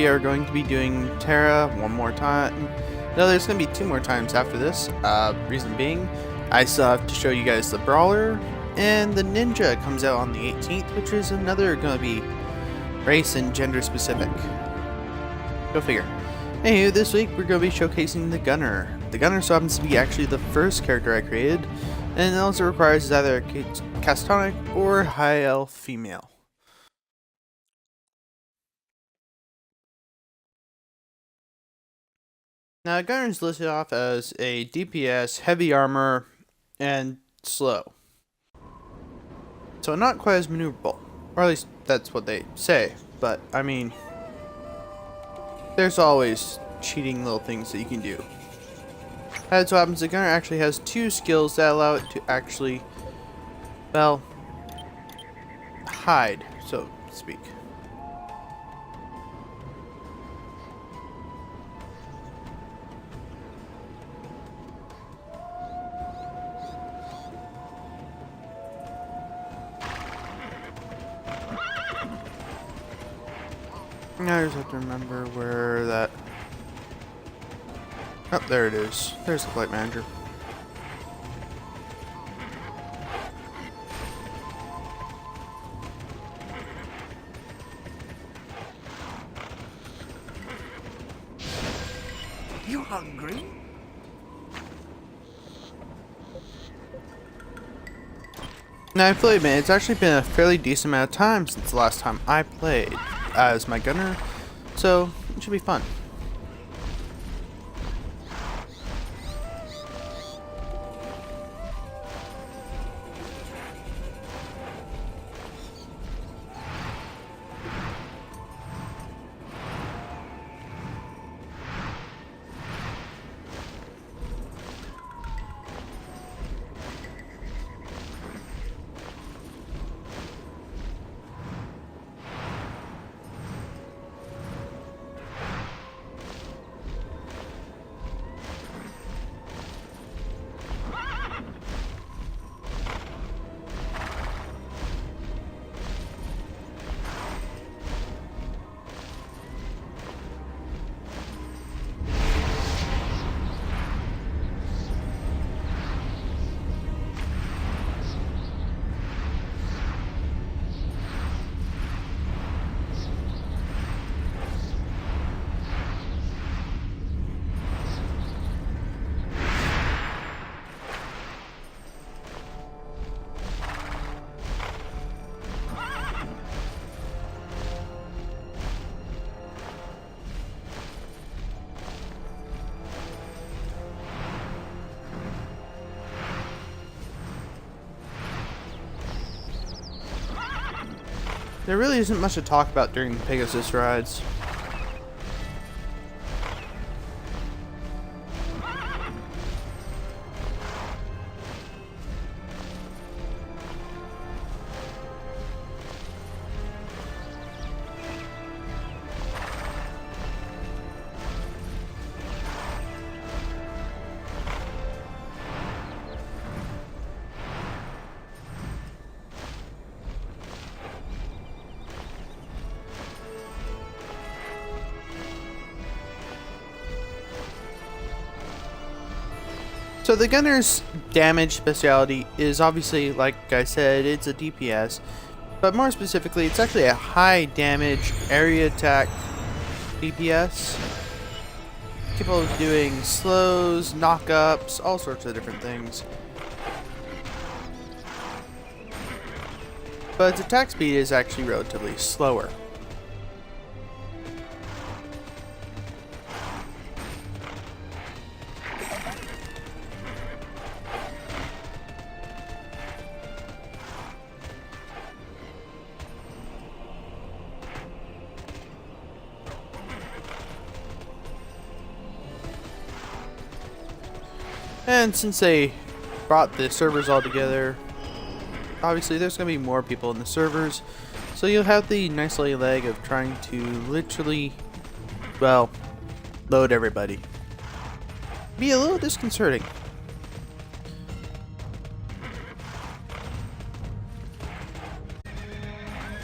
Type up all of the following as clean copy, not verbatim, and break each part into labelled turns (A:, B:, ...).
A: we are going to be doing Tera one more time. No, there's going to be 2 more times after this. Reason being, I still have to show you guys the Brawler, and the Ninja comes out on the 18th, which is another going to be race and gender specific. Go figure. Anywho, this week we're going to be showcasing the Gunner. The Gunner so happens to be actually the first character I created, and all it requires is either a catatonic or high elf female. Now, Gunner is listed off as a DPS, heavy armor, and slow. So not quite as maneuverable. Or at least that's what they say. But, I mean, there's always cheating little things that you can do. As so happens, the Gunner actually has 2 skills that allow it to actually, well, hide, so to speak. I just have to remember where that... Oh, there it is. There's the flight manager.
B: You hungry?
A: Now, I fully admit, it's actually been a fairly decent amount of time since the last time I played as my Gunner, so it should be fun. There really isn't much to talk about during the Pegasus rides. So the Gunner's damage specialty is obviously, like I said, it's a DPS, but more specifically, it's actually a high damage area attack DPS. Capable of doing slows, knockups, all sorts of different things. But its attack speed is actually relatively slower. And since they brought the servers all together, obviously there's going to be more people in the servers, so you'll have the nice little leg of trying to literally, well, load everybody. Be a little disconcerting.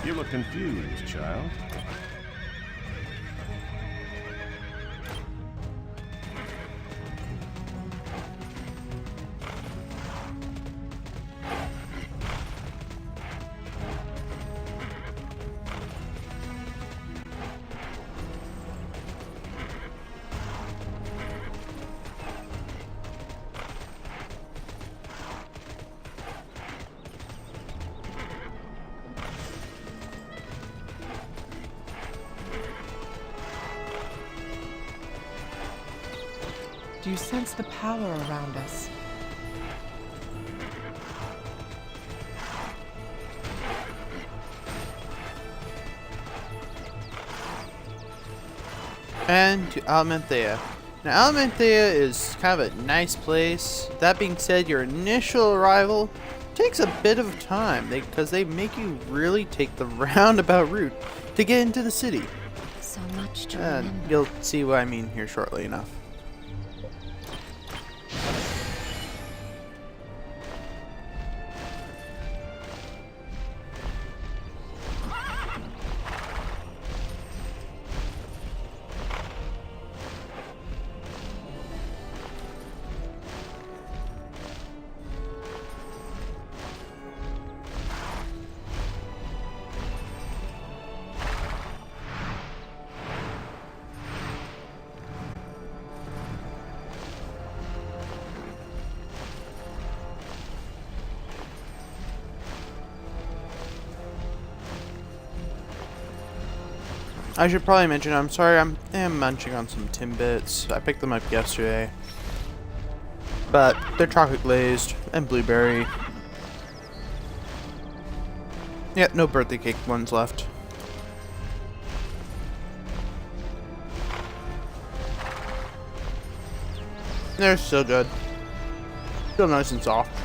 C: You look confused, child. Do you sense the power around us?
A: And to Almanthea. Now, Almanthea is kind of a nice place. That being said, your initial arrival takes a bit of time because they make you really take the roundabout route to get into the city.
D: So much to
A: And
D: remember.
A: you'll see what I mean here shortly enough. I should probably mention, I'm sorry, I am munching on some Timbits. I picked them up yesterday. But they're chocolate glazed and blueberry. Yep, no birthday cake ones left. They're still good. Still nice and soft.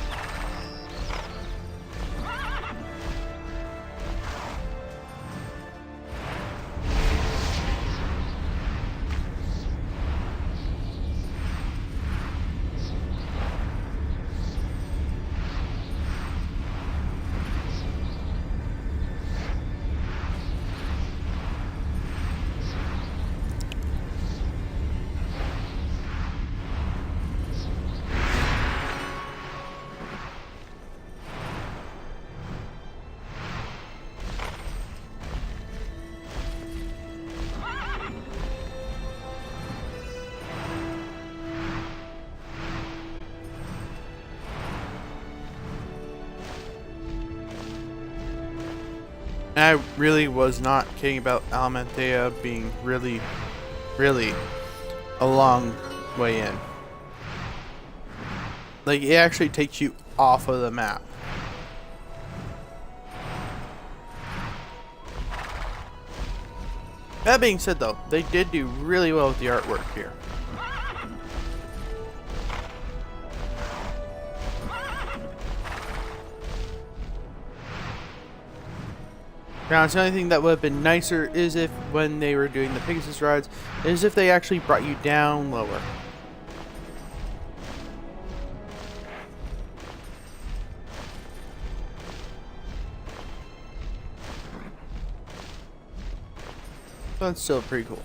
A: And I really was not kidding about Almanthea being really a long way in. Like, it actually takes you off of the map. That being said though, they did do really well with the artwork here. Now, the only thing that would have been nicer is if, when they were doing the Pegasus rides, is if they actually brought you down lower. That's still pretty cool.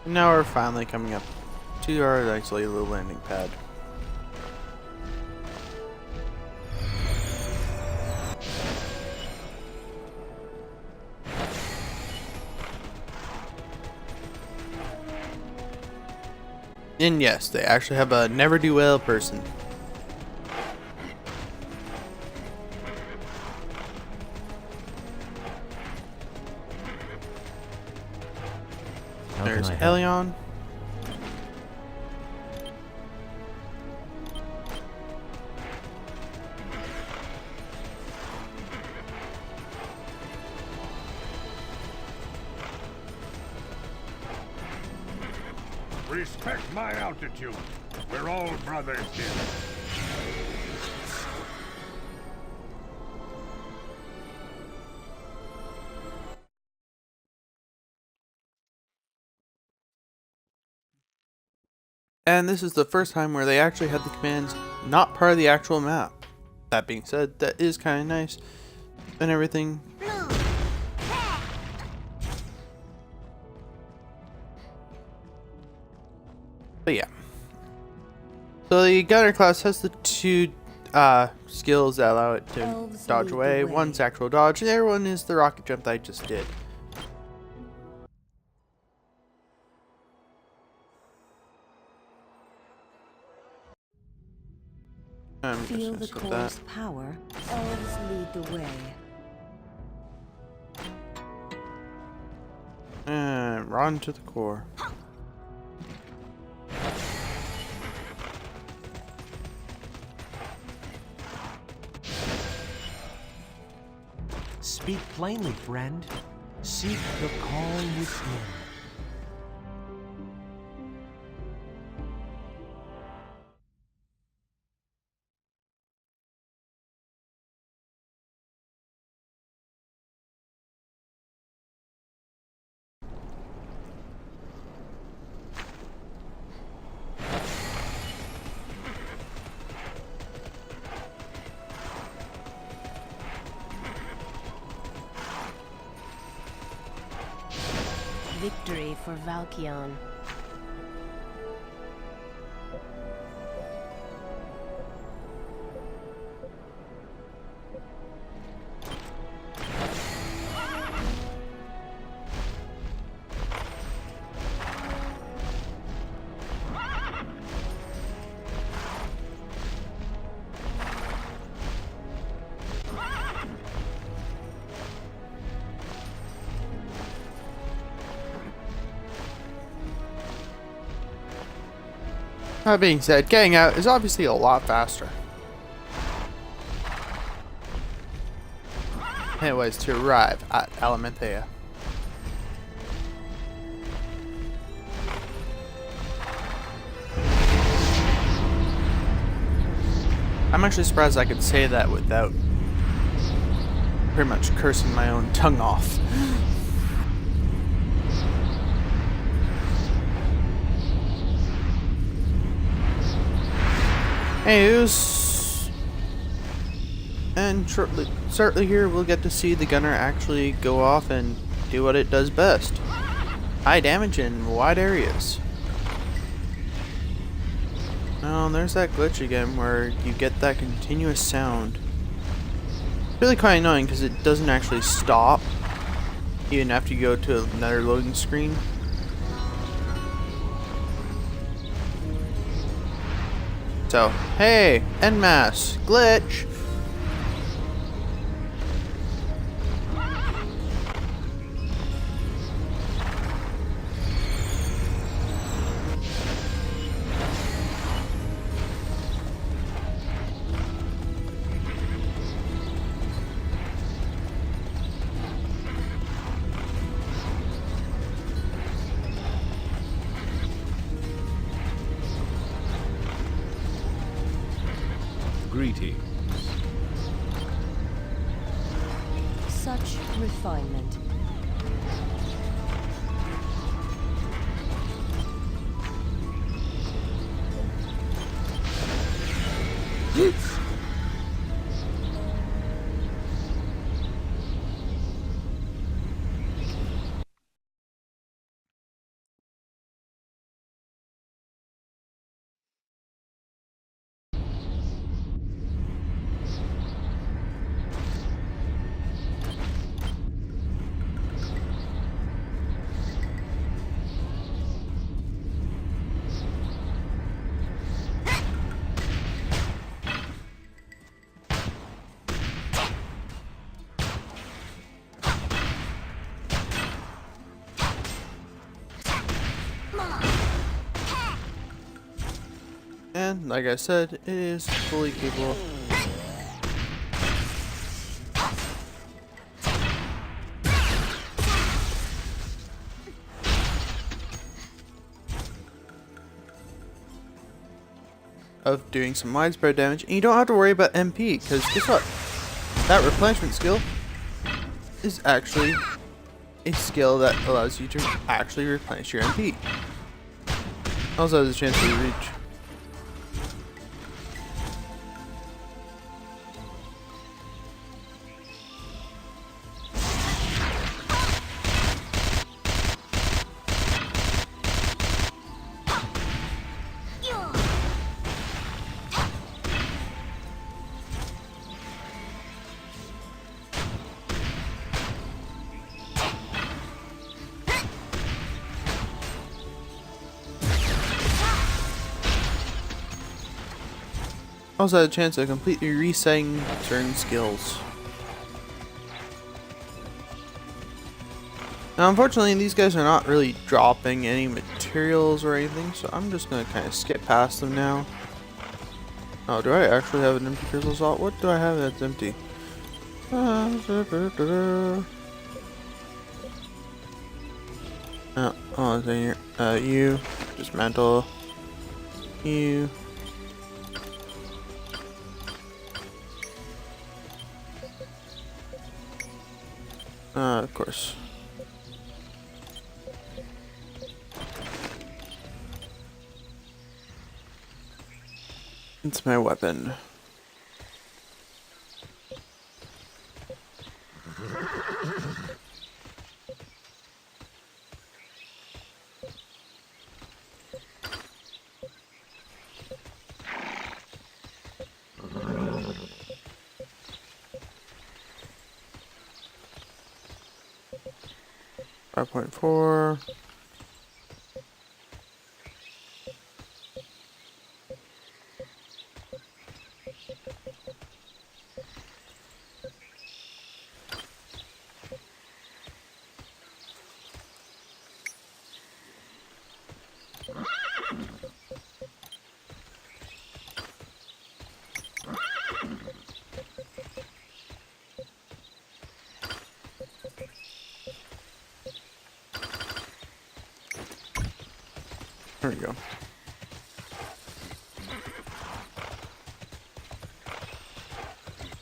A: And now we're finally coming up to our isolated little landing pad. And yes, they actually have a never-do-well person. There's Helion.
B: Respect my altitude. We're all brothers here.
A: And this is the first time where they actually have the commands not part of the actual map. That being said, that is kind of nice and everything. But yeah. So the gunner class has the two skills that allow it to
D: Elves
A: dodge
D: lead the
A: away.
D: way.
A: One's actual dodge, and the other one is the rocket jump that I just did. I'm just
D: Feel
A: gonna
D: the
A: skip that.
D: core's power. Elves lead the way.
A: rotten to the core.
D: Speak plainly, friend. Seek the calm within.
E: Victory for Valkion.
A: That being said, getting out is obviously a lot faster than it was to arrive at Alimenthea. I'm actually surprised I could say that without pretty much cursing my own tongue off. Anyways, and shortly here we'll get to see the gunner actually go off and do what it does best. High damage in wide areas. Oh, there's that glitch again where you get that continuous sound. It's really quite annoying because it doesn't actually stop even after you go to another loading screen. So, hey, en masse, glitch.
F: Greetings.
E: Such refinement.
A: And like I said, it is fully capable. Of doing some widespread damage, and you don't have to worry about MP, because guess what? That replenishment skill is actually a skill that allows you to actually replenish your MP. Also has a chance to reach. Also had a chance of completely resetting certain skills. Now, unfortunately, these guys are not really dropping any materials or anything, so I'm just gonna kind of skip past them now. Oh, do I actually have an empty crystal slot? What do I have that's empty? Oh, hold on a second here. You, dismantle. You. Of course. It's my weapon. .4. There we go.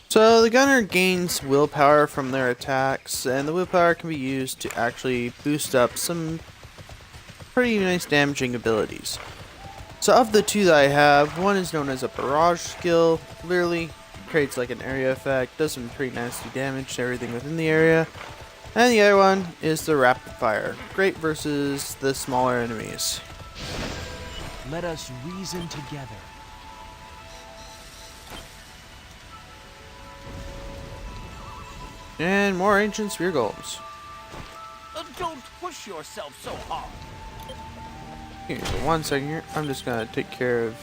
A: So the gunner gains willpower from their attacks, and the willpower can be used to actually boost up some pretty nice damaging abilities. So of the two that I have, one is known as a barrage skill. Literally creates like an area effect, does some pretty nasty damage to everything within the area. And the other one is the rapid fire. Great versus the smaller enemies.
D: Let us reason together.
A: And more ancient spear golems.
G: Don't push yourself so hard.
A: Here, so 1 second here. I'm just gonna take care of.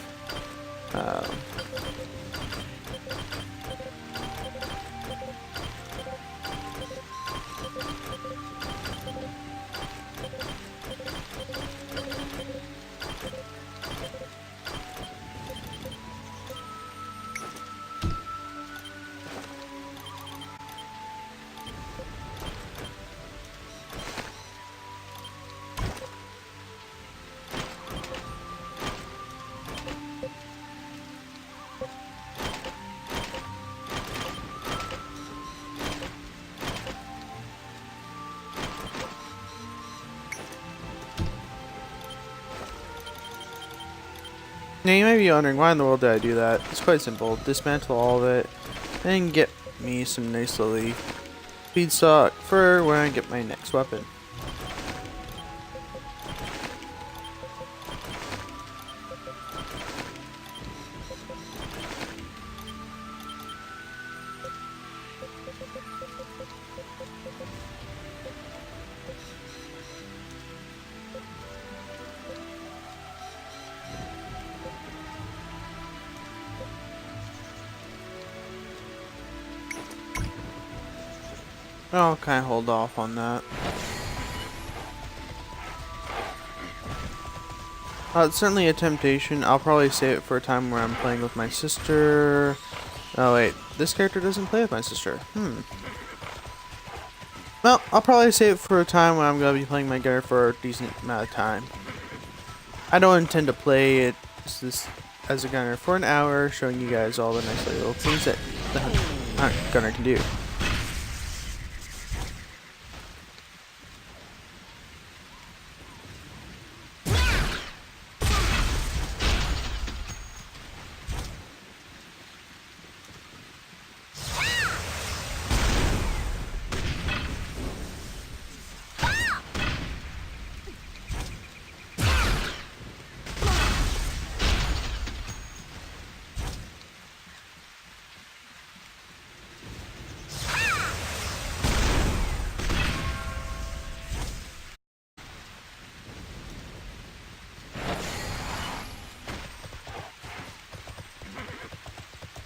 A: Now you may be wondering, why in the world did I do that? It's quite simple. Dismantle all of it, and get me some nice little feedstock for when I get my next weapon. I'll kind of hold off on that. It's certainly a temptation. I'll probably save it for a time where I'm playing with my sister. Oh wait, this character doesn't play with my sister. Well, I'll probably save it for a time when I'm going to be playing my gunner for a decent amount of time. I don't intend to play it as a gunner for an hour, showing you guys all the nice little things that the gunner can do.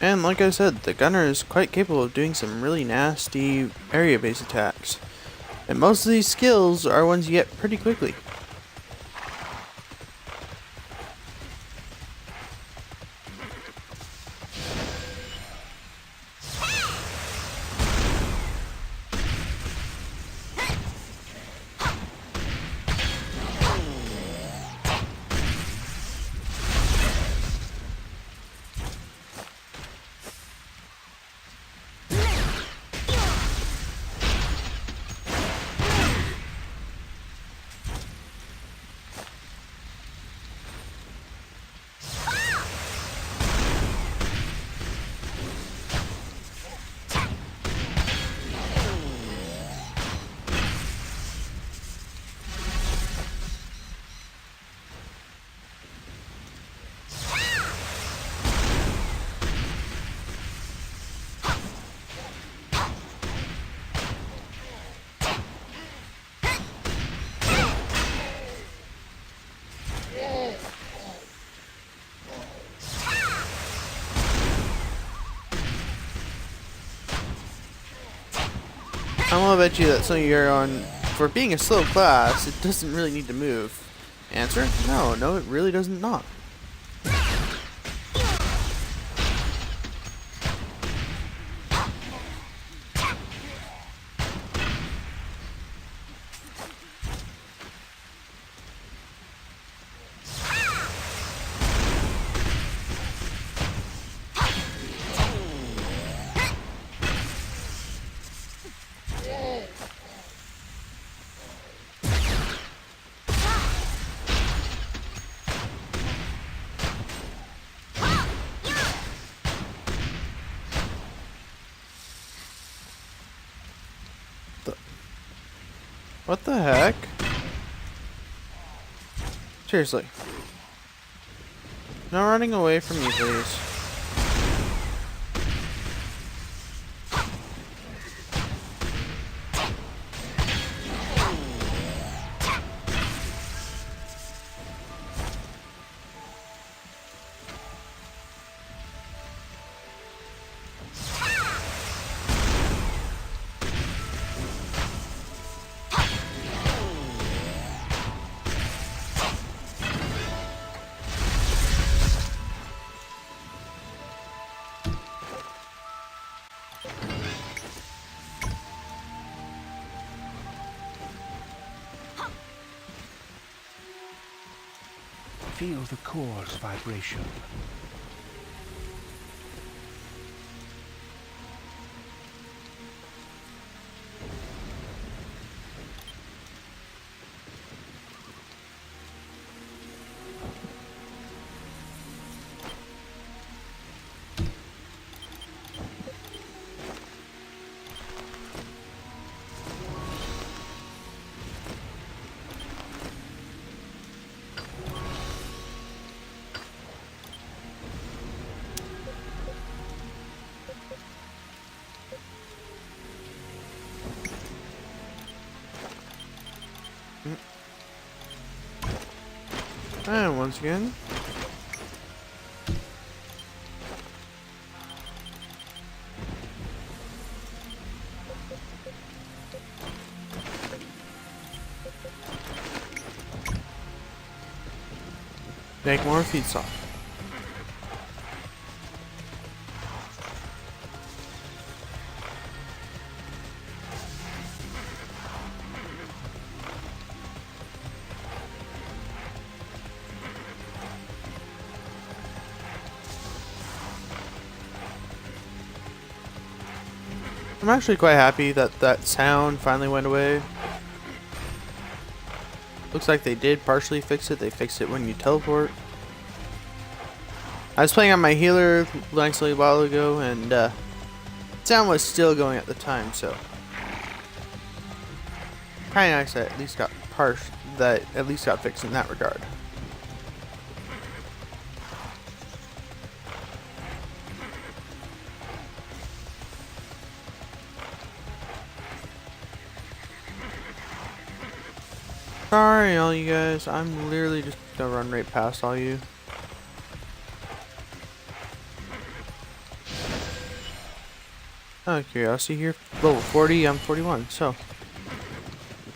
A: And like I said, the gunner is quite capable of doing some really nasty area-based attacks. And most of these skills are ones you get pretty quickly. I'm gonna bet you that some of you are on, for being a slow class, it doesn't really need to move. Answer? No, it really doesn't not. What the heck? Seriously. No running away from me, please.
D: Feel the core's vibration. And once again, make more feet soft. I'm actually quite happy that that sound finally went away. Looks like they did partially fix it. They fixed it when you teleport. I was playing on my healer actually a while ago, and sound was still going at the time, so kind of nice that at least got fixed in that regard. Sorry, all you guys. I'm literally just gonna run right past all you. Out of curiosity here, level 40, I'm 41, so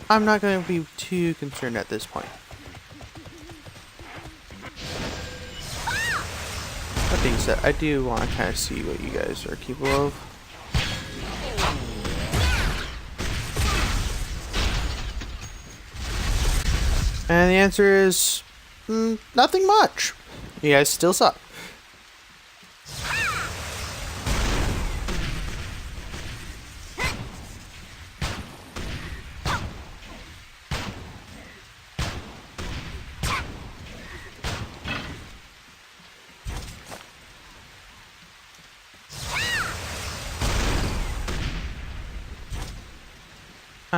A: I'm not going to be too concerned at this point. That being said, I do want to kind of see what you guys are capable of. And the answer is nothing much. You guys still suck.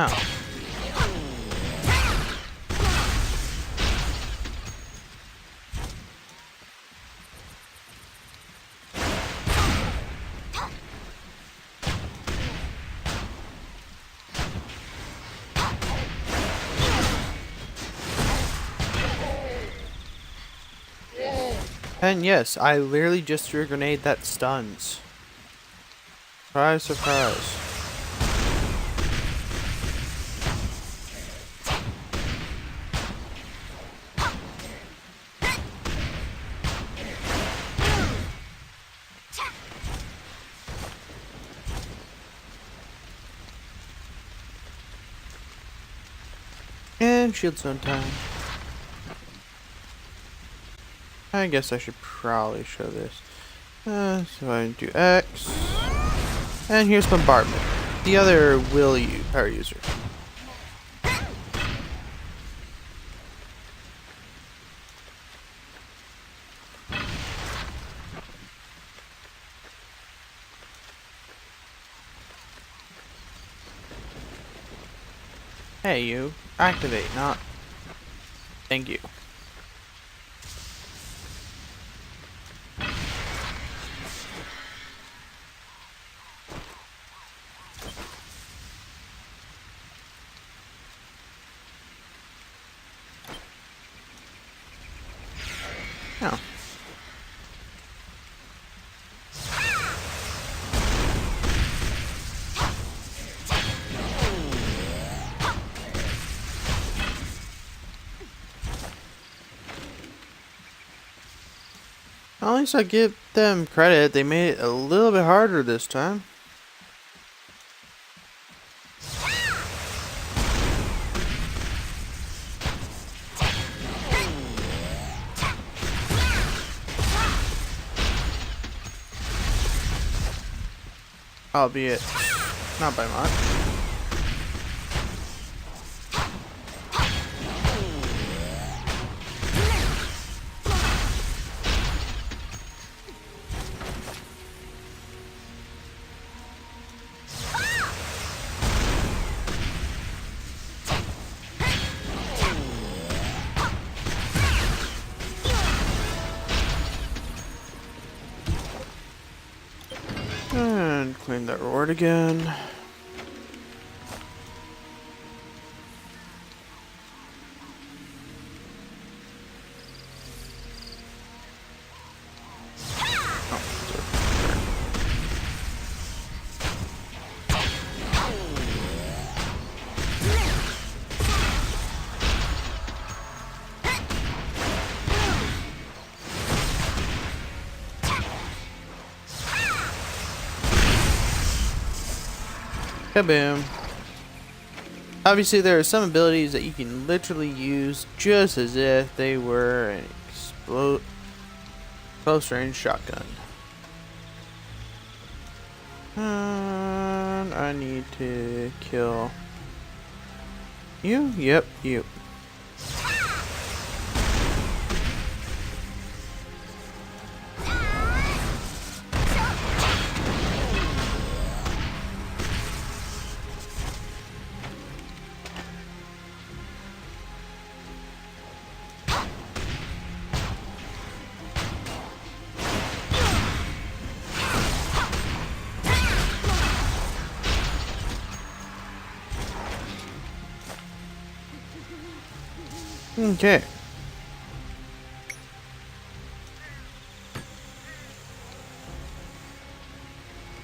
A: Oh. And yes, I literally just threw a grenade that stuns. Surprise, surprise. And shield zone time. I guess I should probably show this. So I do X. And here's bombardment. The other power user. Hey you, activate, not. Thank you. Oh. At least I give them credit, they made it a little bit harder this time. Albeit not by much. And claim that reward again. Kaboom. Obviously there are some abilities that you can literally use just as if they were an close range shotgun. And I need to kill you? Yep, you. Okay.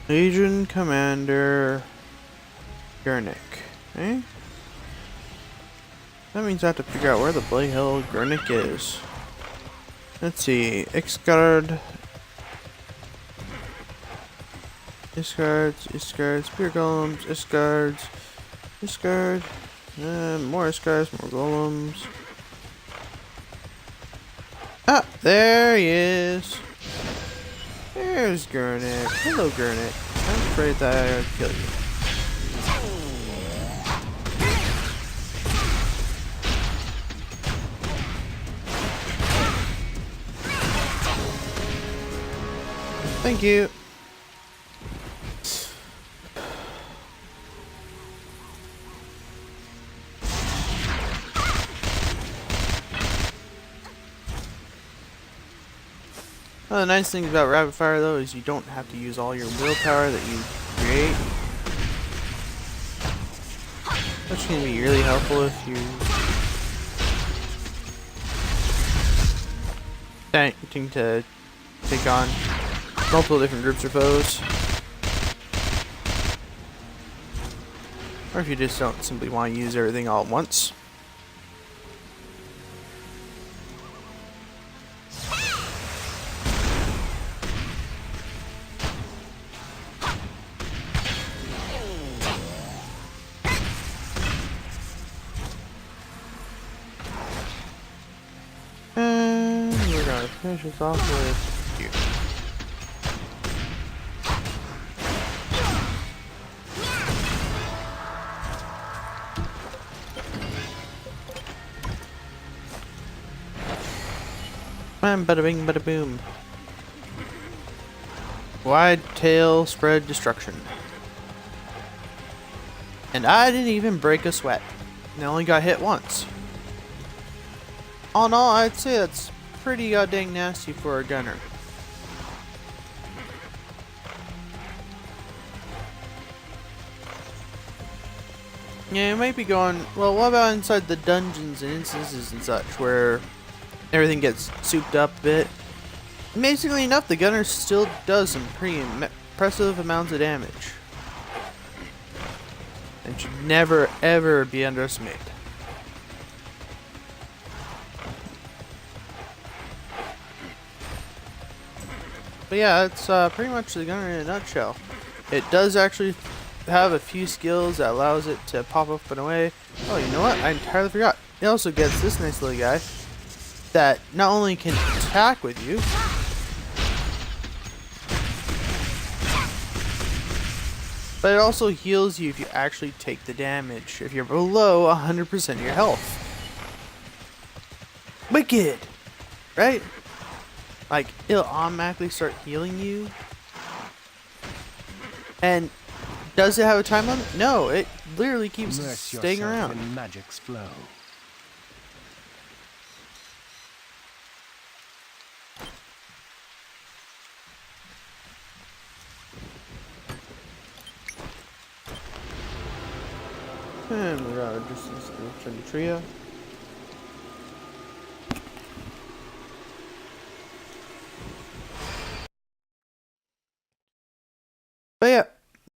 A: Legion Commander Gernick. Eh?
D: That means I have to figure out where the bloody hell Gurnik is. Let's see. Discards, spear golems, discard, more discards, more golems. Ah, there he is. There's Gurnik. Hello, Gurnik. I'm afraid that I would kill you. Thank you. One of the nice things about rapid fire though is you don't have to use all your willpower that you create. Which can be really helpful if you attempting to take on multiple different groups of foes. Or if you just don't simply want to use everything all at once. And we're gonna finish this off with you. And bada bing, bada boom. Wide tail spread destruction. And I didn't even break a sweat. I only got hit once. All in all, I'd say that's pretty goddamn nasty for a gunner. Yeah, you might be going, well, what about inside the dungeons and instances and such, where everything gets souped up a bit? Amazingly enough, the gunner still does some pretty impressive amounts of damage. And should never, ever be underestimated. But yeah, that's pretty much the gunner in a nutshell. It does actually have a few skills that allows it to pop up and away. Oh, you know what? I entirely forgot. It also gets this nice little guy that not only can attack with you, but it also heals you if you actually take the damage, if you're below 100% of your health. Wicked! Right? Like, it'll automatically start healing you. And does it have a time limit? No, it literally keeps staying around.
F: In magic's flow.
D: And we're gonna just turn the trio. But yeah,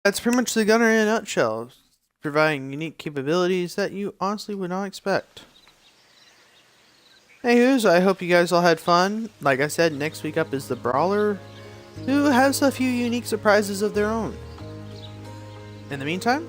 D: that's pretty much the gunner in a nutshell, providing unique capabilities that you honestly would not expect. Anywho's, I hope you guys all had fun. Like I said, next week up is the Brawler, who has a few unique surprises of their own. In the meantime,